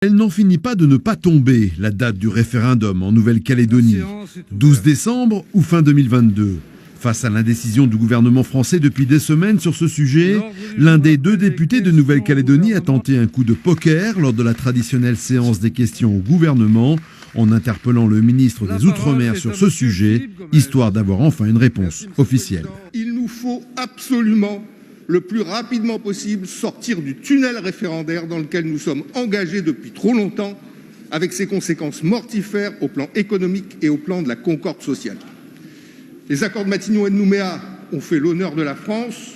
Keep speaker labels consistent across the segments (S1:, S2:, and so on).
S1: Elle n'en finit pas de ne pas tomber, la date du référendum en Nouvelle-Calédonie. 12 décembre ou fin 2022. Face à l'indécision du gouvernement français depuis des semaines sur ce sujet, l'un des deux députés de Nouvelle-Calédonie a tenté un coup de poker lors de la traditionnelle séance des questions au gouvernement, en interpellant le ministre des Outre-mer sur ce sujet, histoire d'avoir enfin une réponse officielle.
S2: Il nous faut absolument, le plus rapidement possible, sortir du tunnel référendaire dans lequel nous sommes engagés depuis trop longtemps, avec ses conséquences mortifères au plan économique et au plan de la concorde sociale. Les accords de Matignon et de Nouméa ont fait l'honneur de la France.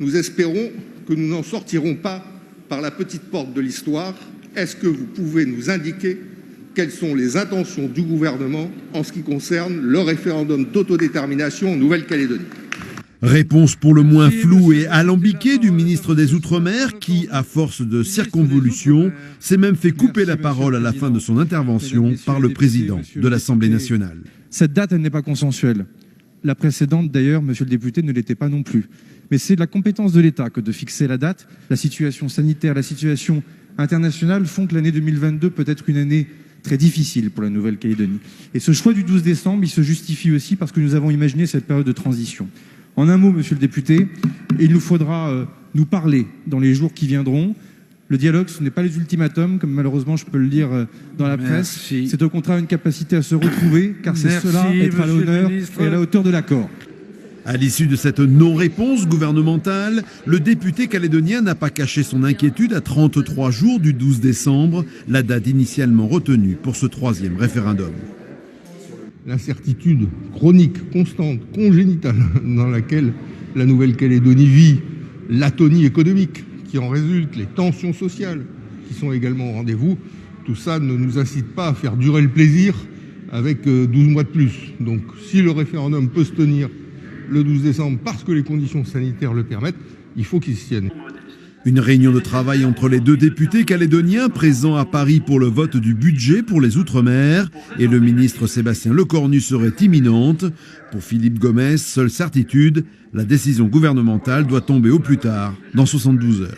S2: Nous espérons que nous n'en sortirons pas par la petite porte de l'histoire. Est-ce que vous pouvez nous indiquer quelles sont les intentions du gouvernement en ce qui concerne le référendum d'autodétermination en Nouvelle-Calédonie ?
S1: Réponse pour le moins floue et alambiquée du ministre des Outre-mer qui, à force de circonvolution, s'est même fait couper la parole à la fin de son intervention par le président de l'Assemblée nationale.
S3: Cette date, elle n'est pas consensuelle. La précédente, d'ailleurs, monsieur le député, ne l'était pas non plus. Mais c'est de la compétence de l'État que de fixer la date. La situation sanitaire, la situation internationale font que l'année 2022 peut être une année très difficile pour la Nouvelle-Calédonie. Et ce choix du 12 décembre, il se justifie aussi parce que nous avons imaginé cette période de transition. En un mot, monsieur le député, il nous faudra nous parler dans les jours qui viendront. Le dialogue, ce n'est pas les ultimatums, comme malheureusement je peux le lire dans la presse. C'est au contraire une capacité à se retrouver, car c'est cela, être à l'honneur et à la hauteur de l'accord.
S1: À l'issue de cette non-réponse gouvernementale, le député calédonien n'a pas caché son inquiétude à 33 jours du 12 décembre, la date initialement retenue pour ce troisième référendum.
S2: L'incertitude chronique, constante, congénitale dans laquelle la Nouvelle-Calédonie vit, l'atonie économique qui en résulte, les tensions sociales qui sont également au rendez-vous, tout ça ne nous incite pas à faire durer le plaisir avec 12 mois de plus. Donc si le référendum peut se tenir le 12 décembre parce que les conditions sanitaires le permettent, il faut qu'il se tienne.
S1: Une réunion de travail entre les deux députés calédoniens présents à Paris pour le vote du budget pour les Outre-mer et le ministre Sébastien Lecornu serait imminente. Pour Philippe Gomès, seule certitude, la décision gouvernementale doit tomber au plus tard dans 72 heures.